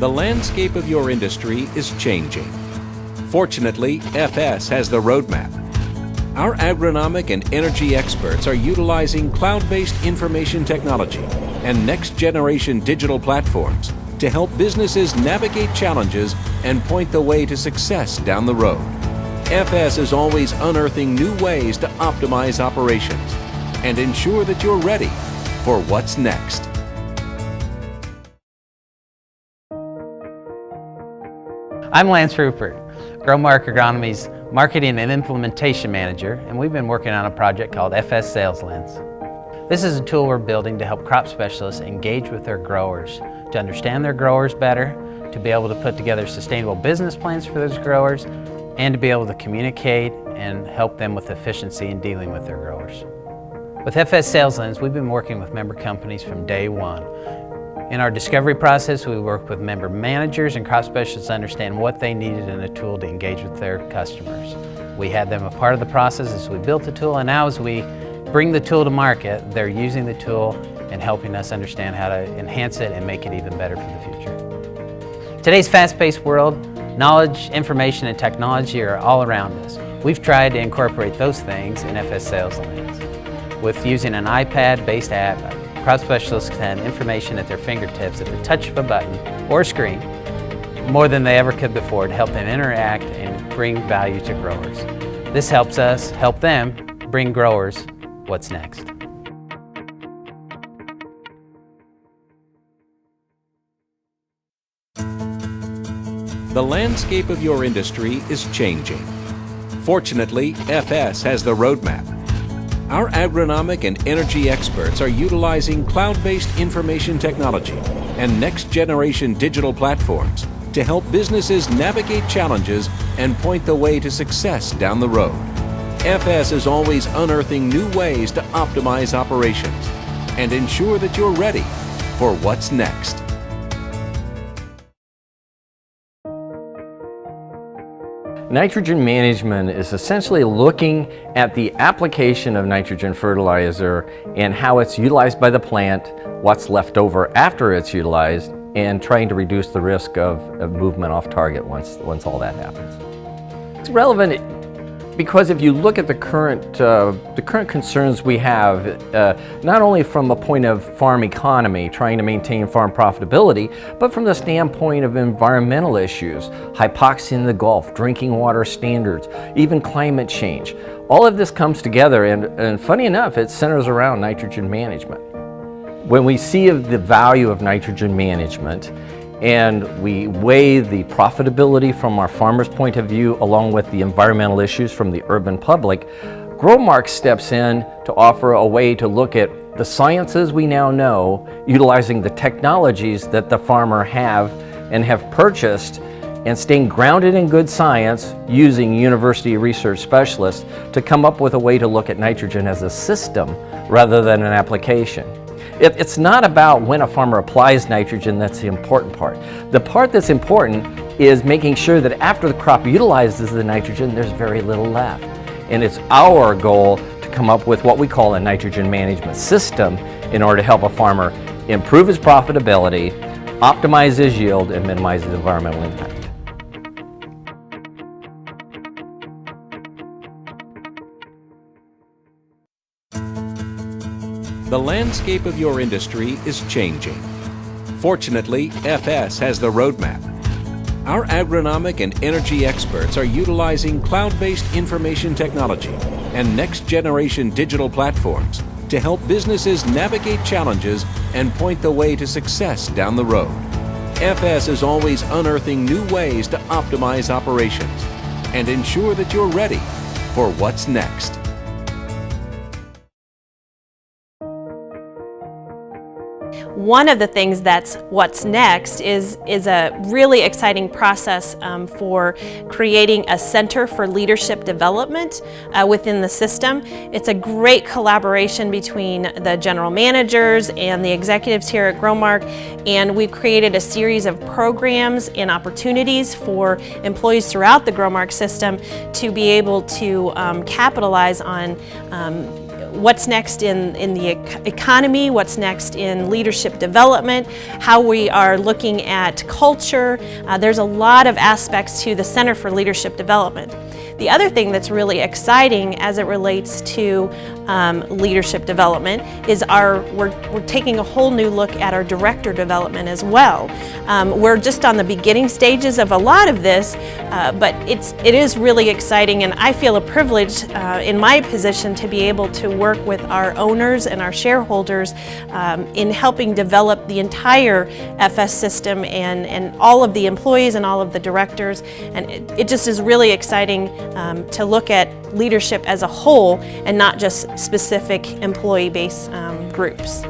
The landscape of your industry is changing. Fortunately, FS has the roadmap. Our agronomic and energy experts are utilizing cloud-based information technology and next-generation digital platforms to help businesses navigate challenges and point the way to success down the road. FS is always unearthing new ways to optimize operations and ensure that you're ready for what's next. I'm Lance Rupert, Growmark Agronomy's Marketing and Implementation Manager, and we've been working on a project called FS Sales Lens. This is a tool we're building to help crop specialists engage with their growers, to understand their growers better, to be able to put together sustainable business plans for those growers, and to be able to communicate and help them with efficiency in dealing with their growers. With FS Sales Lens, we've been working with member companies from day one. In our discovery process, we worked with member managers and crop specialists to understand what they needed in a tool to engage with their customers. We had them a part of the process as we built the tool, and now as we bring the tool to market, they're using the tool and helping us understand how to enhance it and make it even better for the future. Today's fast-paced world, knowledge, information, and technology are all around us. We've tried to incorporate those things in FS Sales Lens. With using an iPad-based app, crop specialists can have information at their fingertips at the touch of a button or screen more than they ever could before to help them interact and bring value to growers. This helps us help them bring growers what's next. The landscape of your industry is changing. Fortunately, FS has the roadmap. Our agronomic and energy experts are utilizing cloud-based information technology and next-generation digital platforms to help businesses navigate challenges and point the way to success down the road. FS is always unearthing new ways to optimize operations and ensure that you're ready for what's next. Nitrogen management is essentially looking at the application of nitrogen fertilizer and how it's utilized by the plant, what's left over after it's utilized, and trying to reduce the risk of movement off target once all that happens. It's relevant because if you look at the current concerns we have, not only from a point of farm economy, trying to maintain farm profitability, but from the standpoint of environmental issues, hypoxia in the Gulf, drinking water standards, even climate change. All of this comes together, and funny enough, it centers around nitrogen management. When we see the value of nitrogen management, and we weigh the profitability from our farmers' point of view along with the environmental issues from the urban public, Growmark steps in to offer a way to look at the sciences we now know, utilizing the technologies that the farmer have purchased, and staying grounded in good science using university research specialists to come up with a way to look at nitrogen as a system rather than an application. It's not about when a farmer applies nitrogen that's the important part. The part that's important is making sure that after the crop utilizes the nitrogen, there's very little left. And it's our goal to come up with what we call a nitrogen management system in order to help a farmer improve his profitability, optimize his yield, and minimize his environmental impact. The landscape of your industry is changing. Fortunately, FS has the roadmap. Our agronomic and energy experts are utilizing cloud-based information technology and next-generation digital platforms to help businesses navigate challenges and point the way to success down the road. FS is always unearthing new ways to optimize operations and ensure that you're ready for what's next. One of the things that's what's next is a really exciting process for creating a center for leadership development within the system. It's a great collaboration between the general managers and the executives here at Growmark, and we've created a series of programs and opportunities for employees throughout the Growmark system to be able to capitalize on what's next in the economy, what's next in leadership development, how we are looking at culture. There's a lot of aspects to the Center for Leadership Development. The other thing that's really exciting as it relates to leadership development is we're taking a whole new look at our director development as well. We're just on the beginning stages of a lot of this, but it is really exciting, and I feel a privilege in my position to be able to work with our owners and our shareholders in helping develop the entire FS system and all of the employees and all of the directors, and it just is really exciting to look at leadership as a whole and not just specific employee-based groups.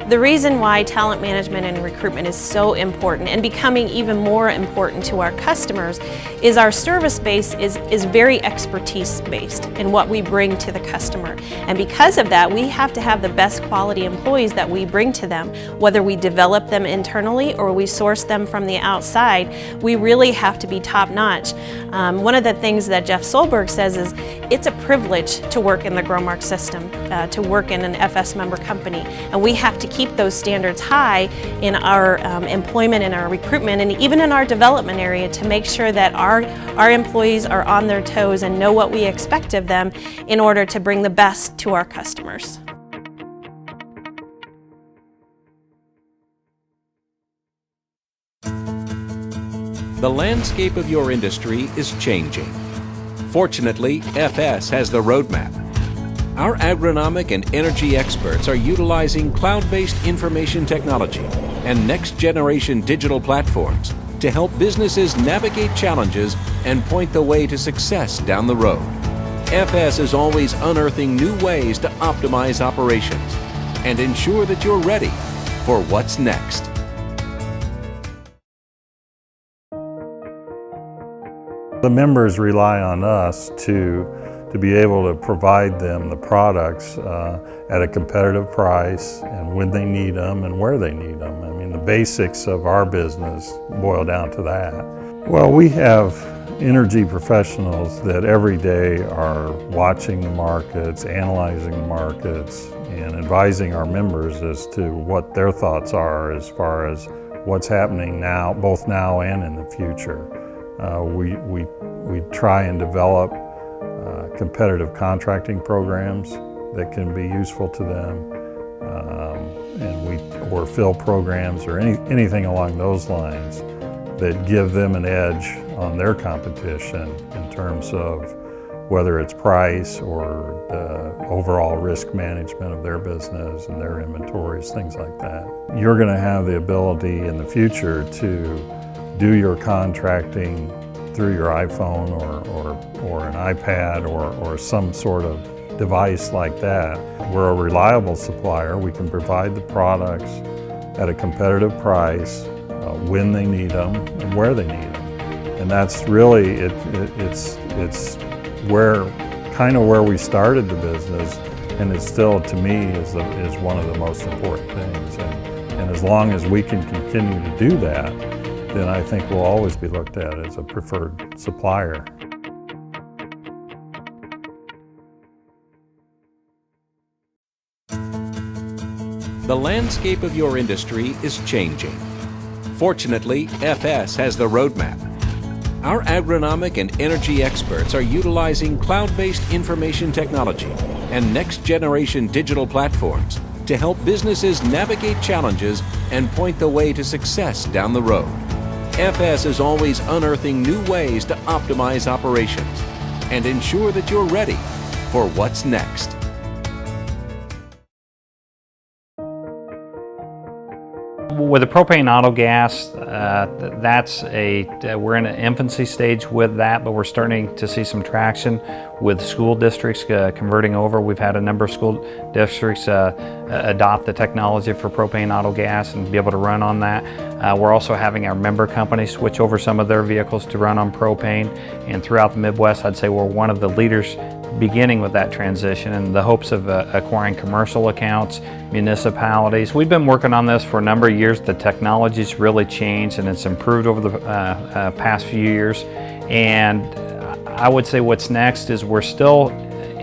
The reason why talent management and recruitment is so important and becoming even more important to our customers is our service base is very expertise based in what we bring to the customer. And because of that, we have to have the best quality employees that we bring to them. Whether we develop them internally or we source them from the outside, we really have to be top notch. One of the things that Jeff Solberg says is it's a privilege to work in the Growmark system, to work in an FS member company, and we have to keep those standards high in our employment and our recruitment and even in our development area to make sure that our employees are on their toes and know what we expect of them in order to bring the best to our customers. The landscape of your industry is changing. Fortunately, FS has the roadmap. Our agronomic and energy experts are utilizing cloud-based information technology and next-generation digital platforms to help businesses navigate challenges and point the way to success down the road. FS is always unearthing new ways to optimize operations and ensure that you're ready for what's next. The members rely on us to be able to provide them the products at a competitive price and when they need them and where they need them. I mean, the basics of our business boil down to that. Well, we have energy professionals that every day are watching the markets, analyzing the markets, and advising our members as to what their thoughts are as far as what's happening now, both now and in the future. We try and develop competitive contracting programs that can be useful to them, or fill programs or anything along those lines that give them an edge on their competition in terms of whether it's price or the overall risk management of their business and their inventories, things like that. You're going to have the ability in the future to do your contracting through your iPhone or an iPad or some sort of device like that. We're a reliable supplier. We can provide the products at a competitive price when they need them and where they need them. And that's really, it's kind of where we started the business, and it still, to me, is one of the most important things. And as long as we can continue to do that, then I think we'll always be looked at as a preferred supplier. The landscape of your industry is changing. Fortunately, FS has the roadmap. Our agronomic and energy experts are utilizing cloud-based information technology and next-generation digital platforms to help businesses navigate challenges and point the way to success down the road. FS is always unearthing new ways to optimize operations and ensure that you're ready for what's next. With the propane auto gas, we're in an infancy stage with that, but we're starting to see some traction with school districts converting over. We've had a number of school districts adopt the technology for propane auto gas and be able to run on that. We're also having our member companies switch over some of their vehicles to run on propane, and throughout the Midwest, I'd say we're one of the leaders beginning with that transition in the hopes of acquiring commercial accounts, municipalities. We've been working on this for a number of years. The technology's really changed and it's improved over the past few years. And I would say what's next is we're still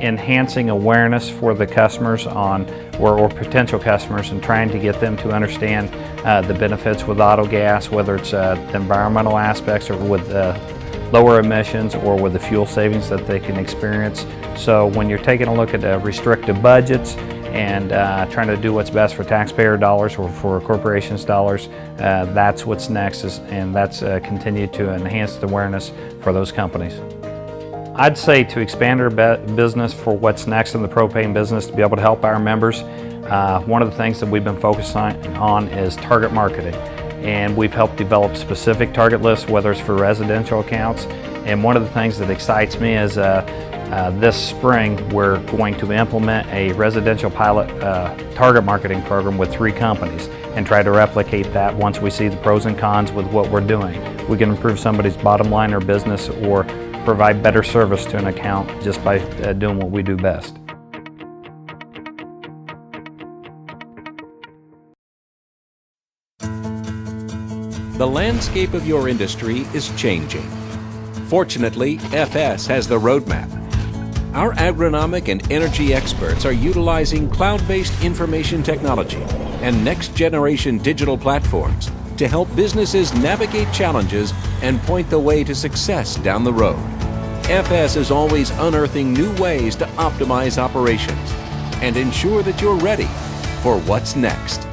enhancing awareness for the customers on, or potential customers, and trying to get them to understand the benefits with auto gas, whether it's the environmental aspects or with lower emissions or with the fuel savings that they can experience. So when you're taking a look at restrictive budgets and trying to do what's best for taxpayer dollars or for corporations' dollars, that's what's next, and that's continue to enhance the awareness for those companies. I'd say to expand our business for what's next in the propane business, to be able to help our members, one of the things that we've been focused on is target marketing. And we've helped develop specific target lists, whether it's for residential accounts. And one of the things that excites me is this spring we're going to implement a residential pilot target marketing program with 3 companies and try to replicate that. Once we see the pros and cons with what we're doing, we can improve somebody's bottom line or business or provide better service to an account just by doing what we do best. The landscape of your industry is changing. Fortunately, FS has the roadmap. Our agronomic and energy experts are utilizing cloud-based information technology and next-generation digital platforms to help businesses navigate challenges and point the way to success down the road. FS is always unearthing new ways to optimize operations and ensure that you're ready for what's next.